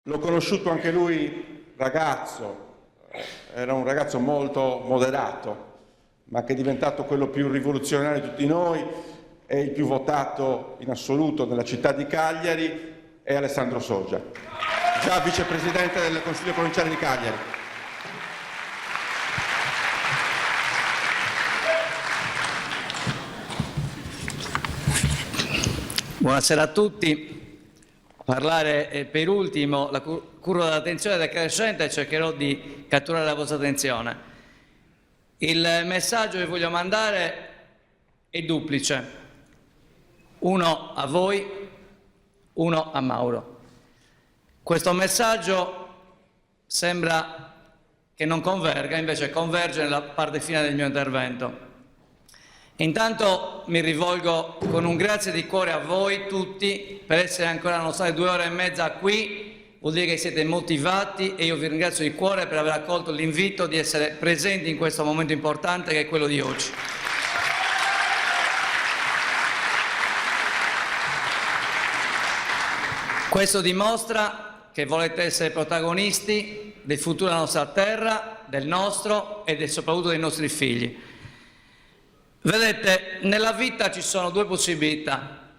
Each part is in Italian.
L'ho conosciuto anche lui ragazzo, era un ragazzo molto moderato, ma che è diventato quello più rivoluzionario di tutti noi, è il più votato in assoluto nella città di Cagliari, è Alessandro Soggia, già vicepresidente del Consiglio provinciale di Cagliari. Buonasera a tutti. Parlare per ultimo, la curva dell'attenzione decrescente, cercherò di catturare la vostra attenzione. Il messaggio che voglio mandare è duplice, uno a voi, uno a Mauro. Questo messaggio sembra che non converga, invece converge nella parte finale del mio intervento. Intanto mi rivolgo con un grazie di cuore a voi tutti per essere ancora, nonostante 2 ore e mezza qui, vuol dire che siete motivati e io vi ringrazio di cuore per aver accolto l'invito di essere presenti in questo momento importante che è quello di oggi. Questo dimostra che volete essere protagonisti del futuro della nostra terra, del nostro e soprattutto dei nostri figli. Vedete, nella vita ci sono 2 possibilità.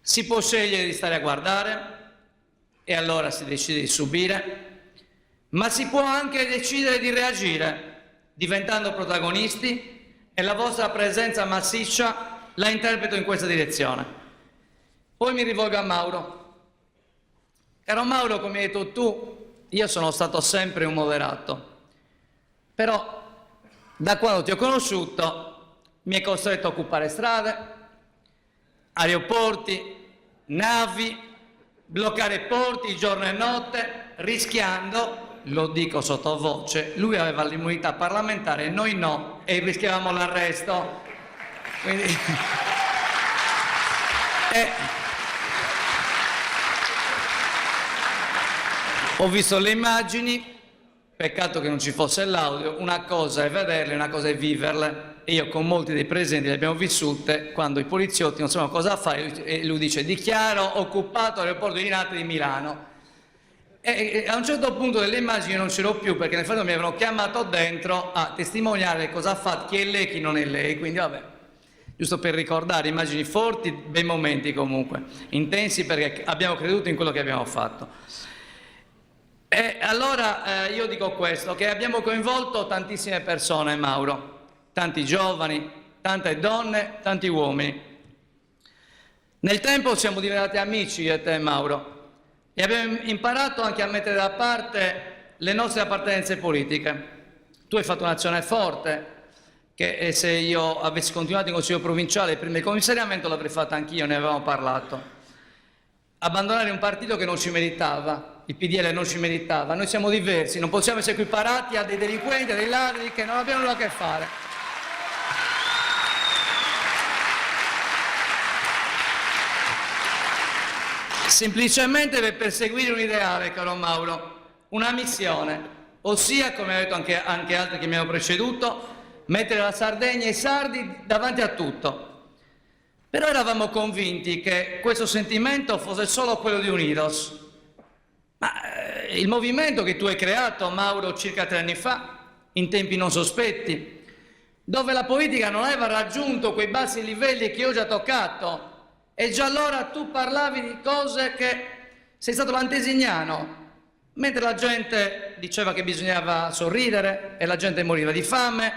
Si può scegliere di stare a guardare e allora si decide di subire, ma si può anche decidere di reagire, diventando protagonisti, e la vostra presenza massiccia la interpreto in questa direzione. Poi mi rivolgo a Mauro. Caro Mauro, come hai detto tu, io sono stato sempre un moderato, però da quando ti ho conosciuto mi è costretto a occupare strade, aeroporti, navi, bloccare porti giorno e notte, rischiando, lo dico sottovoce, lui aveva l'immunità parlamentare, noi no, e rischiavamo l'arresto. Quindi ho visto le immagini, peccato che non ci fosse l'audio, una cosa è vederle, una cosa è viverle. E io con molti dei presenti le abbiamo vissute quando i poliziotti non sapevano cosa fare e lui dice: dichiaro occupato l'aeroporto di Linate di Milano. E a un certo punto delle immagini non c'ero più perché nel frattempo mi avevano chiamato dentro a testimoniare cosa ha fatto, chi è lei, chi non è lei, quindi vabbè, giusto per ricordare immagini forti, bei momenti comunque, intensi perché abbiamo creduto in quello che abbiamo fatto. E allora io dico questo, che abbiamo coinvolto tantissime persone, Mauro, tanti giovani, tante donne, tanti uomini. Nel tempo siamo diventati amici io e te, Mauro, e abbiamo imparato anche a mettere da parte le nostre appartenenze politiche. Tu hai fatto un'azione forte, che se io avessi continuato in Consiglio provinciale prima del commissariamento l'avrei fatta anch'io, ne avevamo parlato. Abbandonare un partito che non ci meritava, il PDL non ci meritava, noi siamo diversi, non possiamo essere equiparati a dei delinquenti, a dei ladri che non abbiamo nulla a che fare. Semplicemente per perseguire un ideale, caro Mauro, una missione, ossia, come hanno detto anche altri che mi hanno preceduto, mettere la Sardegna e i sardi davanti a tutto. Però eravamo convinti che questo sentimento fosse solo quello di Unidos. Ma il movimento che tu hai creato, Mauro, circa 3 anni fa, in tempi non sospetti, dove la politica non aveva raggiunto quei bassi livelli che io ho già toccato, e già allora tu parlavi di cose che sei stato l'antesignano, mentre la gente diceva che bisognava sorridere e la gente moriva di fame,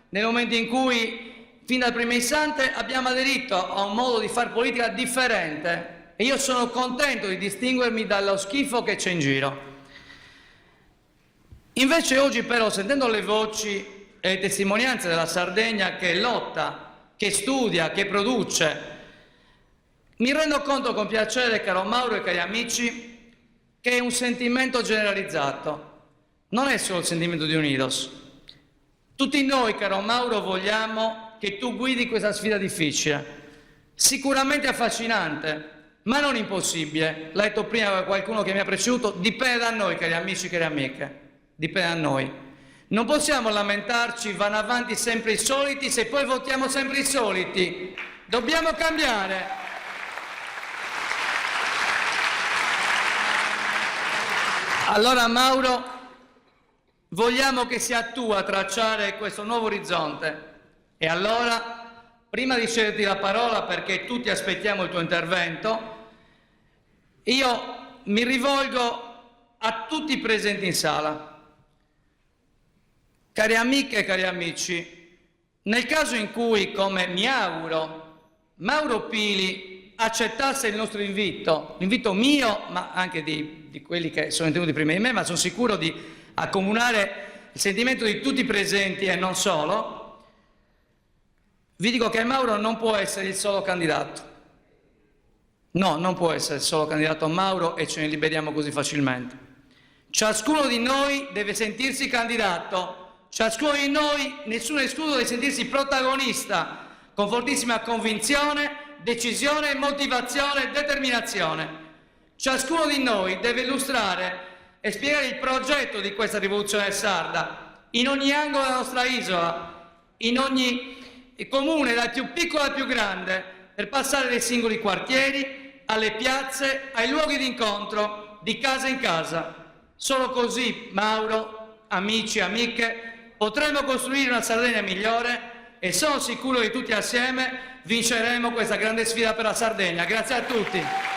nel momento in cui, fin dal primo istante, abbiamo aderito a un modo di fare politica differente e io sono contento di distinguermi dallo schifo che c'è in giro. Invece oggi però, sentendo le voci e le testimonianze della Sardegna che lotta, che studia, che produce, mi rendo conto con piacere, caro Mauro e cari amici, che è un sentimento generalizzato, non è solo il sentimento di Unidos. Tutti noi, caro Mauro, vogliamo che tu guidi questa sfida difficile, sicuramente affascinante, ma non impossibile. L'ha detto prima qualcuno che mi ha preceduto, dipende da noi, cari amici e cari amiche, dipende da noi. Non possiamo lamentarci, vanno avanti sempre i soliti, se poi votiamo sempre i soliti. Dobbiamo cambiare. Allora Mauro, vogliamo che sia tu a tracciare questo nuovo orizzonte. E allora, prima di cederti la parola, perché tutti aspettiamo il tuo intervento, io mi rivolgo a tutti i presenti in sala. Cari amiche e cari amici, nel caso in cui, come mi auguro, Mauro Pili accettasse il nostro invito, l'invito mio, ma anche di quelli che sono intervenuti prima di me, ma sono sicuro di accomunare il sentimento di tutti i presenti e non solo, vi dico che Mauro non può essere il solo candidato. No, non può essere il solo candidato Mauro e ce ne liberiamo così facilmente. Ciascuno di noi deve sentirsi candidato, ciascuno di noi, nessuno escluso, deve sentirsi protagonista, con fortissima convinzione, decisione, motivazione e determinazione. Ciascuno di noi deve illustrare e spiegare il progetto di questa rivoluzione sarda in ogni angolo della nostra isola, in ogni comune, dal più piccolo al più grande, per passare dai singoli quartieri, alle piazze, ai luoghi di incontro, di casa in casa. Solo così, Mauro, amici, amiche, potremo costruire una Sardegna migliore e sono sicuro che tutti assieme vinceremo questa grande sfida per la Sardegna. Grazie a tutti.